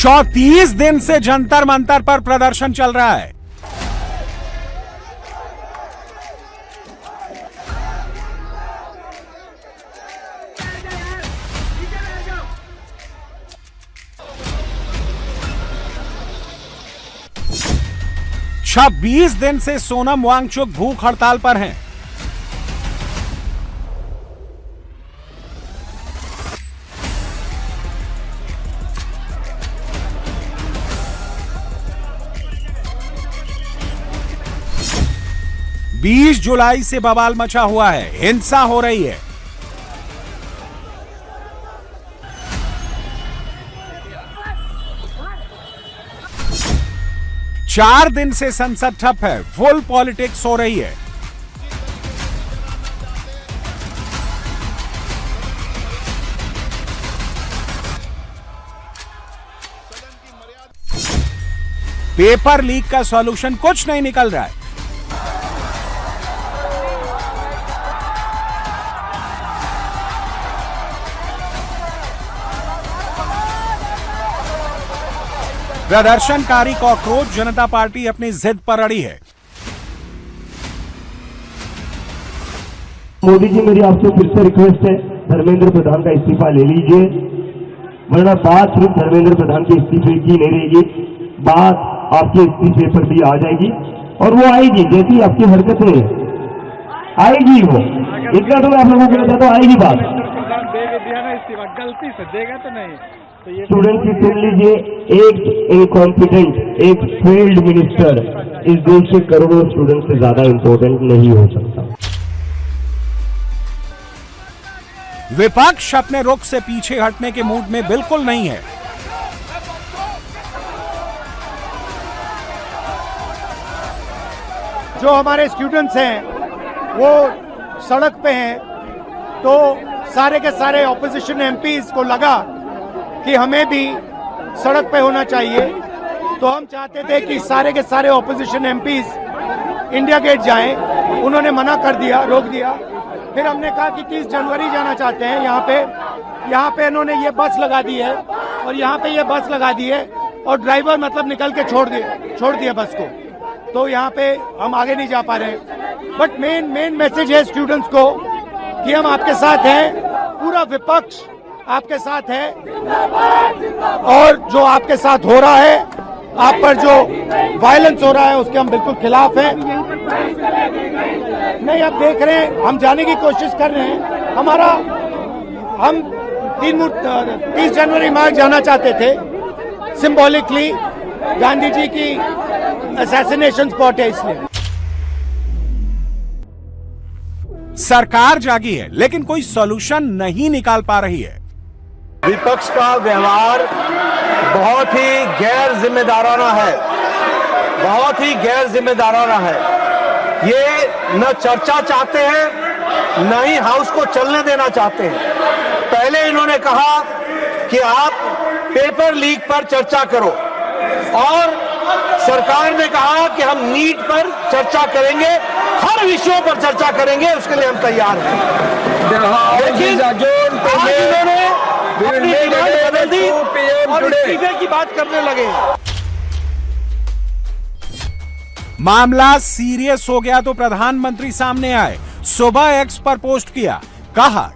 34 दिन से जंतर मंतर पर प्रदर्शन चल रहा है। छह 20 दिन से सोनम वांगचुक भूख हड़ताल पर हैं। बीस जुलाई से बवाल मचा हुआ है, हिंसा हो रही है। चार दिन से संसद ठप है, फुल पॉलिटिक्स हो रही है। पेपर लीक का सॉल्यूशन कुछ नहीं निकल रहा है। प्रदर्शनकारी कॉकरोच जनता पार्टी अपनी जिद पर अड़ी है। मोदी जी, मेरी आपसे फिर से रिक्वेस्ट है, धर्मेंद्र प्रधान का इस्तीफा ले लीजिए, वरना बात सिर्फ धर्मेंद्र प्रधान के इस्तीफे की नहीं रहेगी, बात आपके इस्तीफे पर भी आ जाएगी और वो आएगी जैसी आपकी हरकतें आएगी, वो इतना तो मैं आप लोगों को बताता हूँ, आएगी बात। गलती से देगा तो नहीं। स्टूडेंट की सुन लीजिए, एक इनकॉम्पिटेंट, एक फेल्ड मिनिस्टर इस देश के करोड़ों स्टूडेंट से ज्यादा इंपॉर्टेंट नहीं हो सकता। विपक्ष अपने रुख से पीछे हटने के मूड में बिल्कुल नहीं है। जो हमारे स्टूडेंट्स हैं वो सड़क पे हैं, तो सारे के सारे ऑपोजिशन एमपीज को लगा कि हमें भी सड़क पे होना चाहिए, तो हम चाहते थे कि सारे के सारे ऑपोजिशन एमपीज इंडिया गेट जाएं। उन्होंने मना कर दिया, रोक दिया। फिर हमने कहा कि 30 जनवरी जाना चाहते हैं। यहाँ पे इन्होंने ये बस लगा दी है और यहाँ पे ये बस लगा दी है और ड्राइवर मतलब निकल के छोड़ दिया बस को, तो यहाँ पे हम आगे नहीं जा पा रहे हैं। बट मेन मैसेज है स्टूडेंट्स को कि हम आपके साथ हैं, पूरा विपक्ष आपके साथ है और जो आपके साथ हो रहा है, आप पर जो वायलेंस हो रहा है उसके हम बिल्कुल खिलाफ हैं। नहीं, आप देख रहे हैं, हम जाने की कोशिश कर रहे हैं। हम 30 जनवरी मार्च जाना चाहते थे, सिंबॉलिकली गांधी जी की असैसिनेशन स्पॉट है, इसलिए। सरकार जागी है लेकिन कोई सॉल्यूशन नहीं निकाल पा रही है। विपक्ष का व्यवहार बहुत ही गैर जिम्मेदाराना है, बहुत ही गैर जिम्मेदाराना है। ये न चर्चा चाहते हैं, न ही हाउस को चलने देना चाहते हैं। पहले इन्होंने कहा कि आप पेपर लीक पर चर्चा करो और सरकार ने कहा कि हम नीट पर चर्चा करेंगे, हर विषयों पर चर्चा करेंगे, उसके लिए हम तैयार हैं। लेकिन आज इन्होंने अपनी डिमांड बदल दी और इस्तीफे की बात करने लगे। मामला सीरियस हो गया तो प्रधानमंत्री सामने आए, सुबह एक्स पर पोस्ट किया, कहा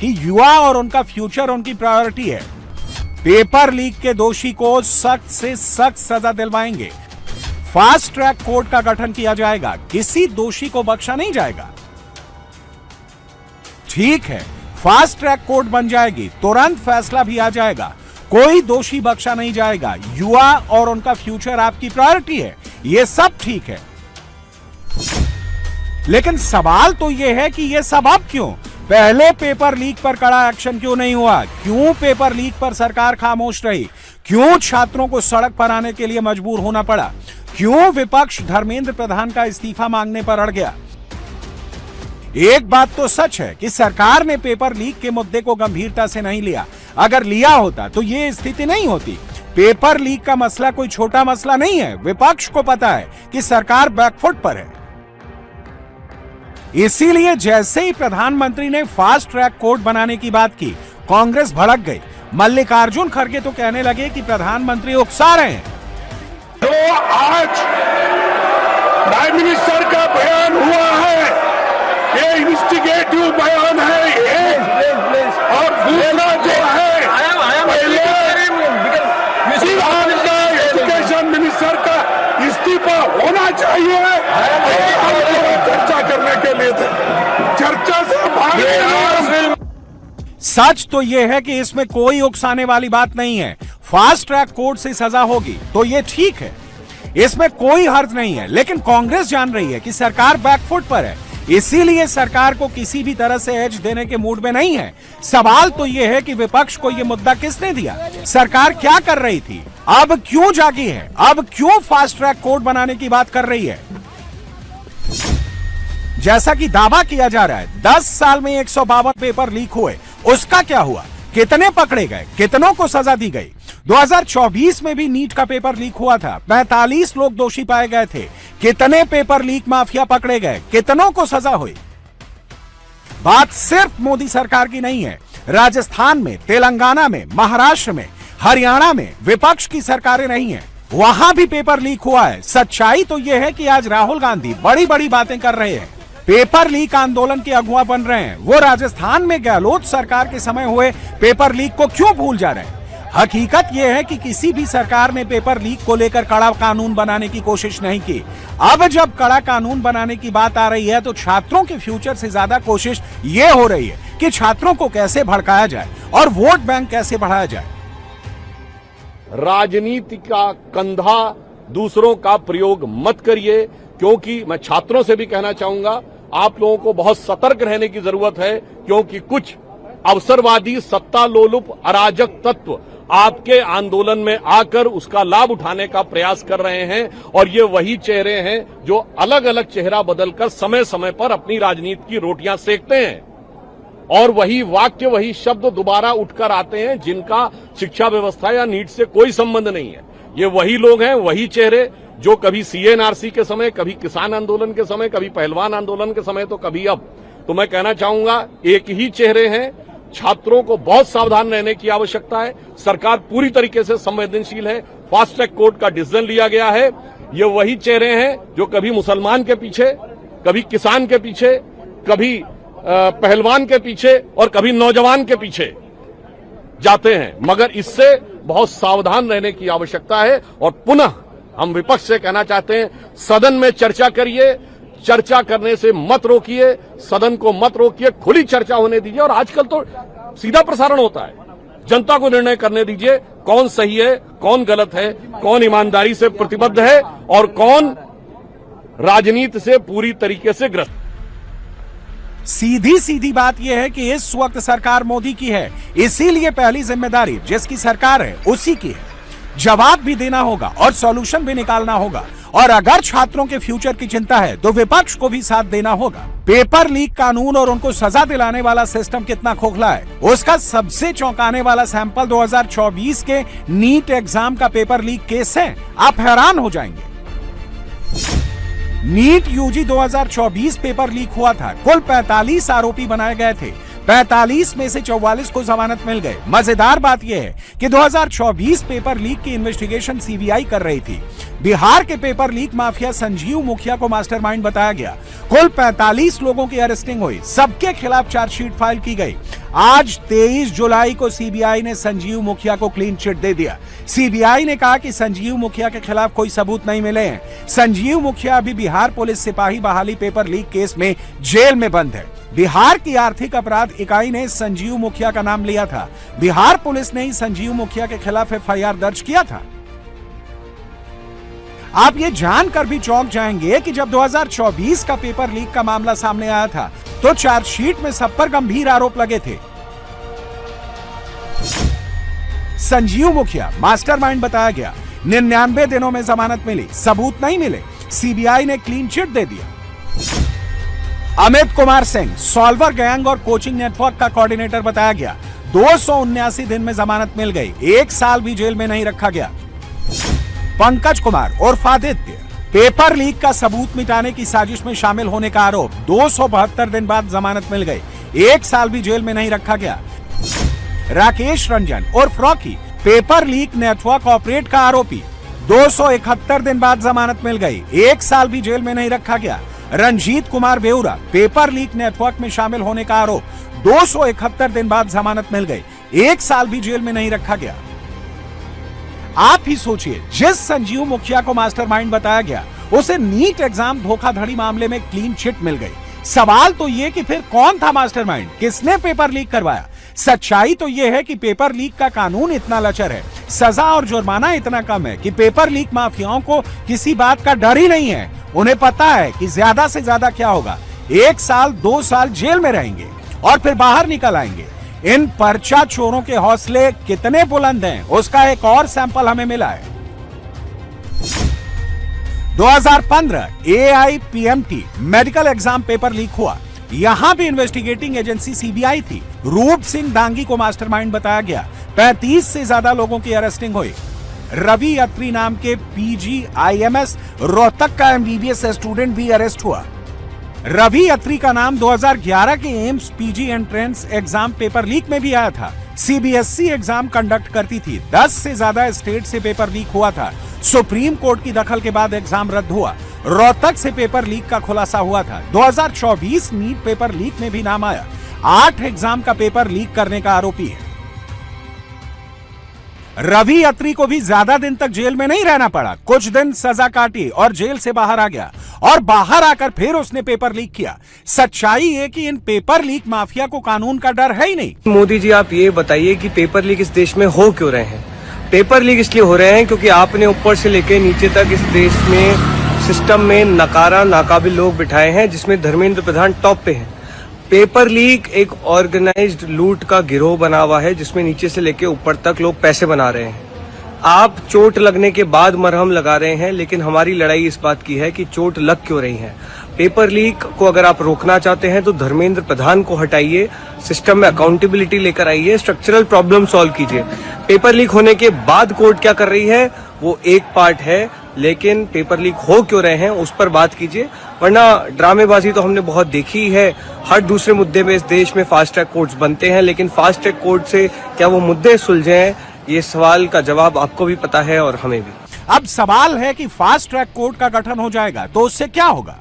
कि युवा और उनका फ्यूचर उनकी प्रायोरिटी है। पेपर लीक के दोषी को सख्त से सख्त सजा दिलवाएंगे। फास्ट ट्रैक कोर्ट का गठन किया जाएगा, किसी दोषी को बख्शा नहीं जाएगा। ठीक है, फास्ट ट्रैक कोर्ट बन जाएगी, तुरंत फैसला भी आ जाएगा, कोई दोषी बख्शा नहीं जाएगा। युवा और उनका फ्यूचर आपकी प्रायोरिटी है, यह सब ठीक है। लेकिन सवाल तो यह है कि यह सब अब क्यों? पहले पेपर लीक पर कड़ा एक्शन क्यों नहीं हुआ? क्यों पेपर लीक पर सरकार खामोश रही? क्यों छात्रों को सड़क पर आने के लिए मजबूर होना पड़ा? क्यों विपक्ष धर्मेंद्र प्रधान का इस्तीफा मांगने पर अड़ गया? एक बात तो सच है कि सरकार ने पेपर लीक के मुद्दे को गंभीरता से नहीं लिया। अगर लिया होता तो ये स्थिति नहीं होती। पेपर लीक का मसला कोई छोटा मसला नहीं है। विपक्ष को पता है कि सरकार बैकफुट पर है। इसीलिए जैसे ही प्रधानमंत्री ने फास्ट ट्रैक कोर्ट बनाने की बात की, कांग्रेस भड़क गई। मल्लिकार्जुन खड़गे तो कहने लगे कि प्रधानमंत्री उकसा रहे हैं। जो आज प्राइम मिनिस्टर का बयान हुआ है, ये इन्वेस्टिगेटिव बयान है ये, और दूसरा जो है पहले एजुकेशन मिनिस्टर का इस्तीफा होना चाहिए। चर्चा करने के लिए थे, चर्चा से भाग। सच तो यह है कि इसमें कोई उकसाने वाली बात नहीं है। फास्ट ट्रैक कोर्ट से सजा होगी तो ये ठीक है, इसमें कोई हर्ज नहीं है। लेकिन कांग्रेस जान रही है कि सरकार बैकफुट पर है, इसीलिए सरकार को किसी भी तरह से एज देने के मूड में नहीं है। सवाल तो यह है कि विपक्ष को यह मुद्दा किसने दिया, सरकार क्या कर रही थी, अब क्यों जागी है, अब क्यों फास्ट ट्रैक कोर्ट बनाने की बात कर रही है। जैसा कि दावा किया जा रहा है 10 साल में 152 पेपर लीक हुए, उसका क्या हुआ, कितने पकड़े गए, कितनों को सजा दी गई। 2024 में भी नीट का पेपर लीक हुआ था, 45 लोग दोषी पाए गए थे, कितने पेपर लीक माफिया पकड़े गए, कितनों को सजा हुई। बात सिर्फ मोदी सरकार की नहीं है, राजस्थान में, तेलंगाना में, महाराष्ट्र में, हरियाणा में विपक्ष की सरकारें नहीं है, वहां भी पेपर लीक हुआ है। सच्चाई तो यह है कि आज राहुल गांधी बड़ी बड़ी बातें कर रहे हैं, पेपर लीक आंदोलन के अगुआ बन रहे हैं। वो राजस्थान में गहलोत सरकार के समय हुए पेपर लीक को क्यों भूल जा रहे हैं। हकीकत यह है कि किसी भी सरकार ने पेपर लीक को लेकर कड़ा कानून बनाने की कोशिश नहीं की। अब जब कड़ा कानून बनाने की बात आ रही है तो छात्रों के फ्यूचर से ज्यादा कोशिश ये हो रही है कि छात्रों को कैसे भड़काया जाए और वोट बैंक कैसे बढ़ाया जाए। राजनीति का कंधा दूसरों का प्रयोग मत करिए, क्योंकि मैं छात्रों से भी कहना चाहूंगा, आप लोगों को बहुत सतर्क रहने की जरूरत है, क्योंकि कुछ अवसरवादी, सत्ता लोलुप, अराजक तत्व आपके आंदोलन में आकर उसका लाभ उठाने का प्रयास कर रहे हैं। और ये वही चेहरे हैं जो अलग अलग चेहरा बदलकर समय समय पर अपनी राजनीति की रोटियां सेकते हैं, और वही वाक्य, वही शब्द दोबारा उठकर आते हैं जिनका शिक्षा व्यवस्था या नीट से कोई संबंध नहीं है। ये वही लोग हैं, वही चेहरे जो कभी सीएनआरसी के समय, कभी किसान आंदोलन के समय, कभी पहलवान आंदोलन के समय, तो कभी अब। तो मैं कहना चाहूंगा, एक ही चेहरे हैं। छात्रों को बहुत सावधान रहने की आवश्यकता है। सरकार पूरी तरीके से संवेदनशील है। फास्ट ट्रैक कोर्ट का डिसीजन लिया गया है। ये वही चेहरे हैं जो कभी मुसलमान के पीछे, कभी किसान के पीछे, कभी पहलवान के पीछे और कभी नौजवान के पीछे जाते हैं। मगर इससे बहुत सावधान रहने की आवश्यकता है। और पुनः हम विपक्ष से कहना चाहते हैं, सदन में चर्चा करिए, चर्चा करने से मत रोकिए, सदन को मत रोकिए, खुली चर्चा होने दीजिए। और आजकल तो सीधा प्रसारण होता है, जनता को निर्णय करने दीजिए कौन सही है, कौन गलत है, कौन ईमानदारी से प्रतिबद्ध है और कौन राजनीति से पूरी तरीके से ग्रस्त। सीधी सीधी बात यह है कि इस वक्त सरकार मोदी की है, इसीलिए पहली जिम्मेदारी जिसकी सरकार है उसी की है। जवाब भी देना होगा और सॉल्यूशन भी निकालना होगा। और अगर छात्रों के फ्यूचर की चिंता है तो विपक्ष को भी साथ देना होगा। पेपर लीक कानून और उनको सजा दिलाने वाला सिस्टम कितना खोखला है, उसका सबसे चौंकाने वाला सैंपल 2024 के नीट एग्जाम का पेपर लीक केस है। आप हैरान हो जाएंगे। नीट यूजी 2024 पेपर लीक हुआ था। कुल 45 आरोपी बनाए गए थे, 45 में से 44 को जमानत मिल गए। मजेदार बात यह है कि 2024 पेपर लीक की इन्वेस्टिगेशन सीबीआई कर रही थी। बिहार के पेपर लीक माफिया संजीव मुखिया को मास्टरमाइंड बताया गया। कुल 45 लोगों की अरेस्टिंग हुई, सबके खिलाफ चार्जशीट फाइल की गई। आज 23 जुलाई को सीबीआई ने संजीव मुखिया को क्लीन चिट दे दिया। सीबीआई ने कहा कि संजीव मुखिया के खिलाफ कोई सबूत नहीं मिले हैं। संजीव मुखिया अभी बिहार पुलिस सिपाही बहाली पेपर लीक केस में जेल में बंद है। बिहार की आर्थिक अपराध इकाई ने संजीव मुखिया का नाम लिया था। बिहार पुलिस ने ही संजीव मुखिया के खिलाफ एफआईआर दर्ज किया था। आप ये जानकर भी चौंक जाएंगे कि जब 2024 का पेपर लीक का मामला सामने आया था तो चार्जशीट में सब पर गंभीर आरोप लगे थे। संजीव मुखिया मास्टरमाइंड बताया गया, 99 दिनों में जमानत मिली, सबूत नहीं मिले, सीबीआई ने क्लीन चिट दे दिया। अमित कुमार सिंह सॉल्वर गैंग और कोचिंग नेटवर्क का कोऑर्डिनेटर बताया गया, 279 दिन में जमानत मिल गई, 1 साल भी जेल में नहीं रखा गया। पंकज कुमार उर्फ आदित्य, पेपर लीक का सबूत मिटाने की साजिश में शामिल होने का आरोप, 272 दिन बाद जमानत मिल गई, 1 साल भी जेल में नहीं रखा गया। राकेश रंजन और फ्रॉकी पेपर लीक नेटवर्क ऑपरेट का आरोपी 271 दिन बाद जमानत मिल गई, 1 साल भी जेल में नहीं रखा गया। Ranjit Kumar Beura paper leak network में शामिल होने का आरोप 271 दिन बाद जमानत मिल गई, 1 साल भी जेल में नहीं रखा गया। आप ही सोचिए, जिस संजीव मुखिया को मास्टरमाइंड बताया गया उसे नीट एग्जाम धोखाधड़ी मामले में क्लीन चिट मिल गई। सवाल तो ये कि फिर कौन था मास्टरमाइंड, किसने पेपर लीक करवाया? सच्चाई तो यह है कि पेपर लीक का कानून इतना लचर है, सजा और जुर्माना इतना कम है कि पेपर लीक माफियाओं को किसी बात का डर ही नहीं है। उन्हें पता है कि ज्यादा से ज्यादा क्या होगा, 1 साल 2 साल जेल में रहेंगे और फिर बाहर निकल आएंगे। इन पर्चा चोरों के हौसले कितने बुलंद हैं, उसका एक और सैंपल हमें मिला है। 2015 AIPMT medical exam paper leak हुआ। यहां भी इन्वेस्टिगेटिंग एजेंसी सीबीआई थी। रूप सिंह डांगी को मास्टरमाइंड बताया गया। 35 से ज्यादा लोगों की अरेस्टिंग हुई। रवि अत्री नाम के PGIMS रोहतक का MBBS स्टूडेंट भी अरेस्ट हुआ। रवि अत्री का नाम 2011 के AIIMS PG entrance exam paper leak में भी आया था। CBSE एग्जाम कंडक्ट करती थी। 10 से ज्यादा स्टेट से पेपर लीक हुआ था। सुप्रीम कोर्ट की दखल के बाद एग्जाम रद्द हुआ। रोहतक से पेपर लीक का खुलासा हुआ था। 2024 नीट पेपर लीक में भी नाम आया। 8 एग्जाम का पेपर लीक करने का आरोपी है। रवि अत्री को भी ज्यादा दिन तक जेल में नहीं रहना पड़ा। कुछ दिन सजा काटी और जेल से बाहर आ गया और बाहर आकर फिर उसने पेपर लीक किया। सच्चाई है कि इन पेपर लीक माफिया को कानून का डर है ही नहीं। मोदी जी, आप ये बताइए कि पेपर लीक इस देश में हो क्यों रहे हैं? पेपर लीक इसलिए हो रहे हैं क्योंकि आपने ऊपर से लेकर नीचे तक इस देश में सिस्टम में नकारा नाकाबिल लोग बिठाए हैं, जिसमें धर्मेंद्र प्रधान टॉप पे हैं। पेपर लीक एक ऑर्गेनाइज्ड लूट का गिरोह बना हुआ है, जिसमें नीचे से लेकर ऊपर तक लोग पैसे बना रहे हैं। आप चोट लगने के बाद मरहम लगा रहे हैं, लेकिन हमारी लड़ाई इस बात की है कि चोट लग क्यों रही है। पेपर लीक को अगर आप रोकना चाहते हैं तो धर्मेंद्र प्रधान को हटाइए, सिस्टम में अकाउंटेबिलिटी लेकर आइए, स्ट्रक्चरल प्रॉब्लम सॉल्व कीजिए। पेपर लीक होने के बाद कोर्ट क्या कर रही है वो एक पार्ट है, लेकिन पेपर लीक हो क्यों रहे हैं उस पर बात कीजिए। वरना ड्रामेबाजी तो हमने बहुत देखी है। हर दूसरे मुद्दे में इस देश में फास्ट ट्रैक कोर्ट्स बनते हैं, लेकिन फास्ट ट्रैक कोर्ट से क्या वो मुद्दे सुलझे हैं? ये सवाल का जवाब आपको भी पता है और हमें भी। अब सवाल है कि फास्ट ट्रैक कोर्ट का गठन हो जाएगा तो उससे क्या होगा?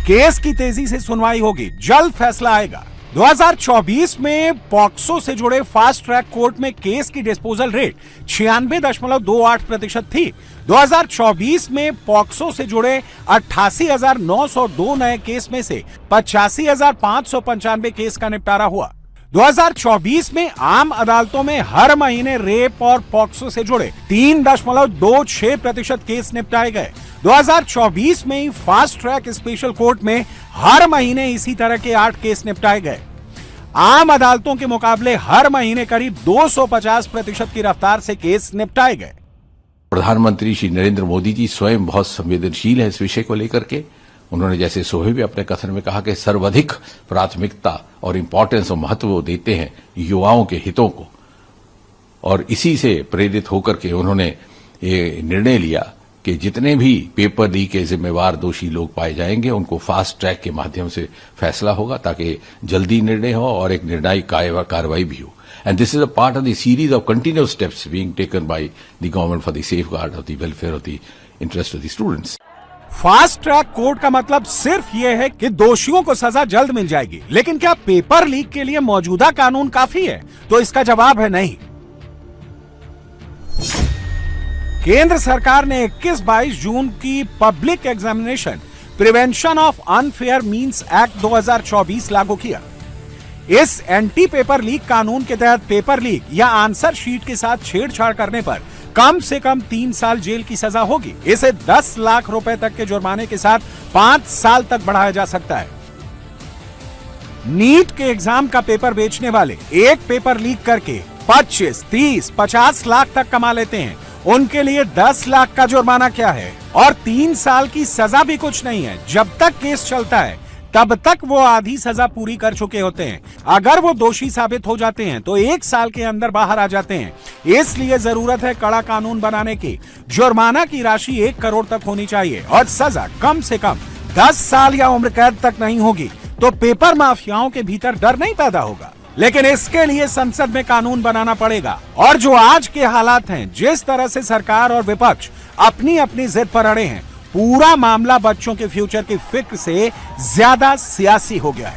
केस की तेजी से सुनवाई होगी, जल्द फैसला आएगा। 2024 में पॉक्सो से जुड़े फास्ट ट्रैक कोर्ट में केस की डिस्पोजल रेट 96.28% थी। 2024 में पॉक्सो से जुड़े 88,902 नए केस में से 85,595 केस का निपटारा हुआ। 2024 में आम अदालतों में हर महीने रेप और पॉक्सो से जुड़े 3.26% केस निपटाए गए। 2024 में ही फास्ट ट्रैक स्पेशल कोर्ट में हर महीने इसी तरह के 8 केस निपटाए गए। आम अदालतों के मुकाबले हर महीने करीब 250% की रफ्तार से केस निपटाए गए। प्रधानमंत्री श्री नरेंद्र मोदी जी स्वयं बहुत संवेदनशील है इस विषय को लेकर के। उन्होंने जैसे सोहे भी अपने कथन में कहा कि सर्वाधिक प्राथमिकता और इंपॉर्टेंस और महत्व वो देते हैं युवाओं के हितों को, और इसी से प्रेरित होकर के उन्होंने ये निर्णय लिया कि जितने भी पेपर लीक के जिम्मेवार दोषी लोग पाए जाएंगे उनको फास्ट ट्रैक के माध्यम से फैसला होगा, ताकि जल्दी निर्णय हो और एक निर्णायक कार्रवाई भी हो। And this is a part of the series of continuous steps being taken by the government for the safeguard of the welfare of the interest of the students. Fast track court का मतलब सिर्फ ये है कि दोषियों को सजा जल्द मिल जाएगी, लेकिन क्या पेपर लीक के लिए मौजूदा कानून काफी है? तो इसका जवाब है नहीं। केंद्र सरकार ने 21-22 जून की public examination prevention of unfair means act 2024 लागू किया। इस एंटी पेपर लीक कानून के तहत पेपर लीक या आंसर शीट के साथ छेड़छाड़ करने पर कम से कम 3 साल जेल की सजा होगी। इसे 10 लाख रुपए तक के जुर्माने के साथ 5 साल तक बढ़ाया जा सकता है। नीट के एग्जाम का पेपर बेचने वाले एक पेपर लीक करके 25, 30, 50 लाख तक कमा लेते हैं। उनके लिए 10 लाख का जुर्माना क्या है? और 3 साल की सजा भी कुछ नहीं है। जब तक केस चलता है तब तक वो आधी सजा पूरी कर चुके होते हैं। अगर वो दोषी साबित हो जाते हैं तो 1 साल के अंदर बाहर आ जाते हैं। इसलिए जरूरत है कड़ा कानून बनाने की। जुर्माना की राशि 1 करोड़ तक होनी चाहिए और सजा कम से कम 10 साल या उम्र कैद तक नहीं होगी, तो पेपर माफियाओं के भीतर डर नहीं पैदा होगा। लेकिन इसके लिए संसद में कानून बनाना पड़ेगा। और जो आज के हालात हैं, जिस तरह से सरकार और विपक्ष अपनी अपनी जिद पर अड़े हैं, पूरा मामला बच्चों के फ्यूचर की फिक्र से ज्यादा सियासी हो गया है।